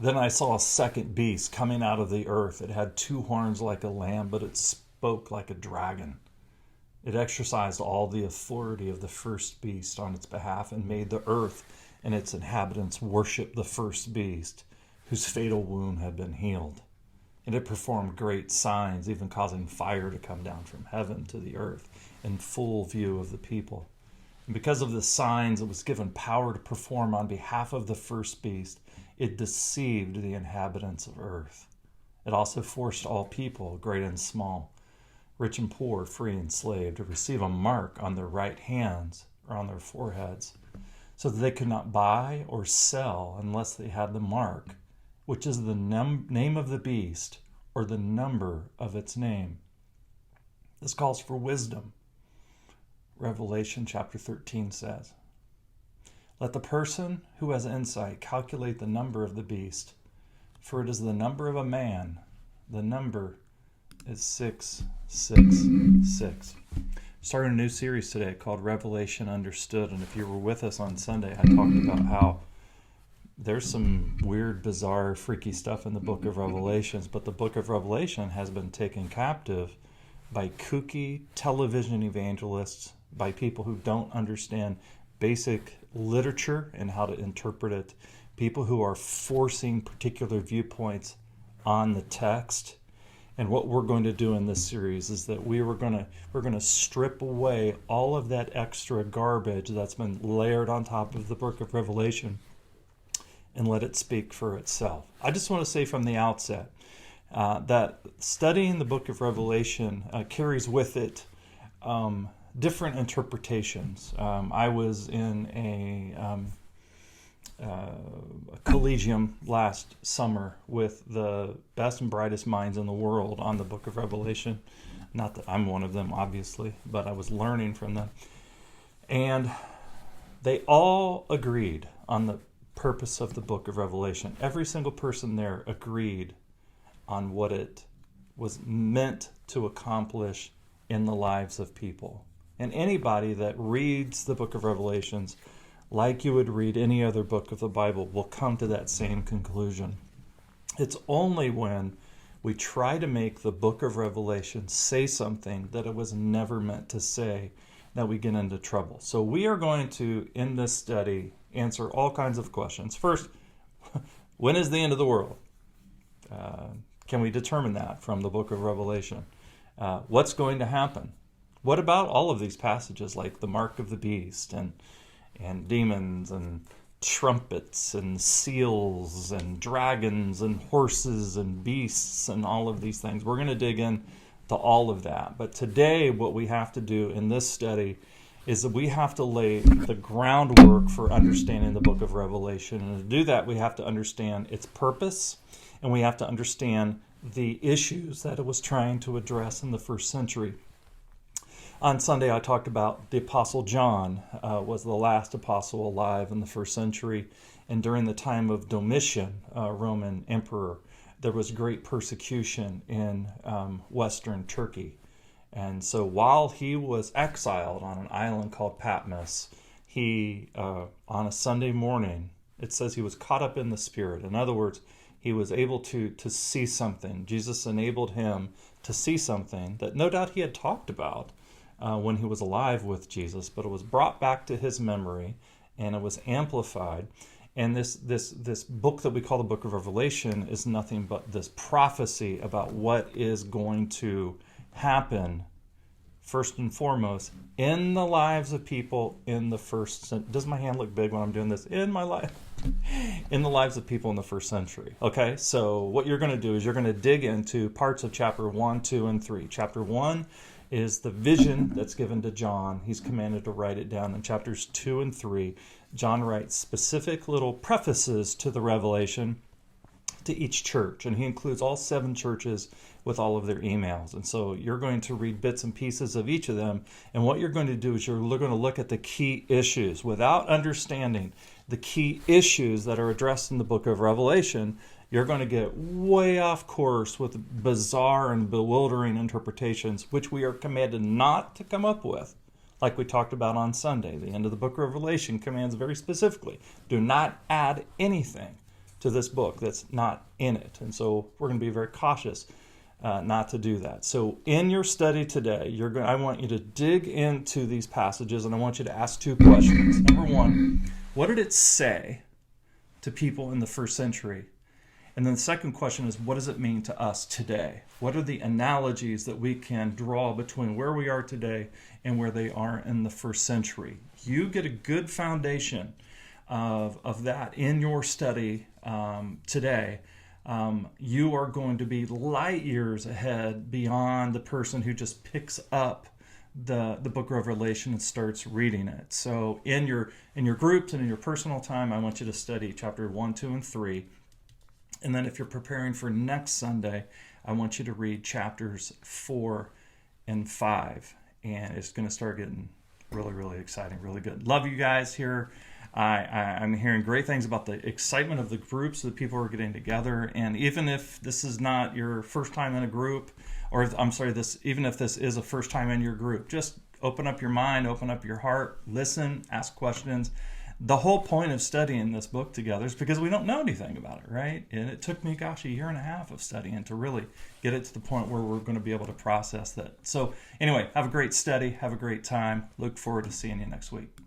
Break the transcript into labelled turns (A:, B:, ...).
A: Then I saw a second beast coming out of the earth. It had two horns like a lamb, but it spoke like a dragon. It exercised all the authority of the first beast on its behalf and made the earth and its inhabitants worship the first beast, whose fatal wound had been healed. And it performed great signs, even causing fire to come down from heaven to the earth in full view of the people. And because of the signs it was given power to perform on behalf of the first beast, it deceived the inhabitants of earth. It also forced all people, great and small, rich and poor, free and slave, to receive a mark on their right hands or on their foreheads, so that they could not buy or sell unless they had the mark, which is the name of the beast or the number of its name. This calls for wisdom. Revelation chapter 13 says, "Let the person who has insight calculate the number of the beast, for it is the number of a man. The number is 666." Starting a new series today called Revelation Understood. And if you were with us on Sunday, I talked about how there's some weird, bizarre, freaky stuff in the book of Revelations, but the book of Revelation has been taken captive by kooky television evangelists, by people who don't understand basic literature and how to interpret it, people who are forcing particular viewpoints on the text. And what we're going to do in this series is that we're going to strip away all of that extra garbage that's been layered on top of the book of Revelation and let it speak for itself. I just want to say from the outset that studying the book of Revelation carries with it different interpretations. I was in a collegium last summer with the best and brightest minds in the world on the book of Revelation. Not that I'm one of them, obviously, but I was learning from them. And they all agreed on the purpose of the book of Revelation. Every single person there agreed on what it was meant to accomplish in the lives of people. And anybody that reads the book of Revelations like you would read any other book of the Bible will come to that same conclusion. It's only when we try to make the book of Revelation say something that it was never meant to say that we get into trouble. So we are going to, in this study, answer all kinds of questions. First, when is the end of the world? Can we determine that from the book of Revelation? What's going to happen? What about all of these passages like the mark of the beast and demons and trumpets and seals and dragons and horses and beasts and all of these things? We're going to dig in to all of that. But today what we have to do in this study is that we have to lay the groundwork for understanding the book of Revelation. And to do that, we have to understand its purpose, and we have to understand the issues that it was trying to address in the first century. On Sunday, I talked about the Apostle John was the last apostle alive in the first century. And during the time of Domitian, Roman emperor, there was great persecution in Western Turkey. And so while he was exiled on an island called Patmos, he, on a Sunday morning, it says he was caught up in the Spirit. In other words, he was able to see something. Jesus enabled him to see something that no doubt he had talked about when he was alive with Jesus, but it was brought back to his memory and it was amplified. And this book that we call the book of Revelation is nothing but this prophecy about what is going to happen, first and foremost, in the lives of people in the first century. Does my hand look big when I'm doing this? In my life. In the lives of people in the first century. Okay, so what you're going to do is you're going to dig into parts of chapter 1, 2, and 3. Chapter 1 is the vision that's given to John. He's commanded to write it down. In chapters 2 and 3, John writes specific little prefaces to the revelation to each church, and he includes all 7 churches with all of their emails. And so you're going to read bits and pieces of each of them, and what you're going to do is you're going to look at the key issues. Without understanding the key issues that are addressed in the book of Revelation, you're going to get way off course with bizarre and bewildering interpretations, which we are commanded not to come up with. Like we talked about on Sunday, the end of the book of Revelation commands very specifically, do not add anything to this book that's not in it. And so we're going to be very cautious not to do that. So in your study today, I want you to dig into these passages, and I want you to ask two questions. Number one, what did it say to people in the first century? And then the second question is, what does it mean to us today? What are the analogies that we can draw between where we are today and where they are in the first century? You get a good foundation of that in your study today. You are going to be light years ahead beyond the person who just picks up the book of Revelation and starts reading it. So in your groups and in your personal time, I want you to study chapter 1, 2, and 3. And then if you're preparing for next Sunday, I want you to read chapters 4 and 5. And it's going to start getting really, really exciting, really good. Love you guys here. I'm hearing great things about the excitement of the groups, the people who are getting together. And even if this is not your first time in a group, even if this is a first time in your group, just open up your mind, open up your heart, listen, ask questions. The whole point of studying this book together is because we don't know anything about it, right? And it took me, a year and a half of studying to really get it to the point where we're going to be able to process that. So anyway, have a great study. Have a great time. Look forward to seeing you next week.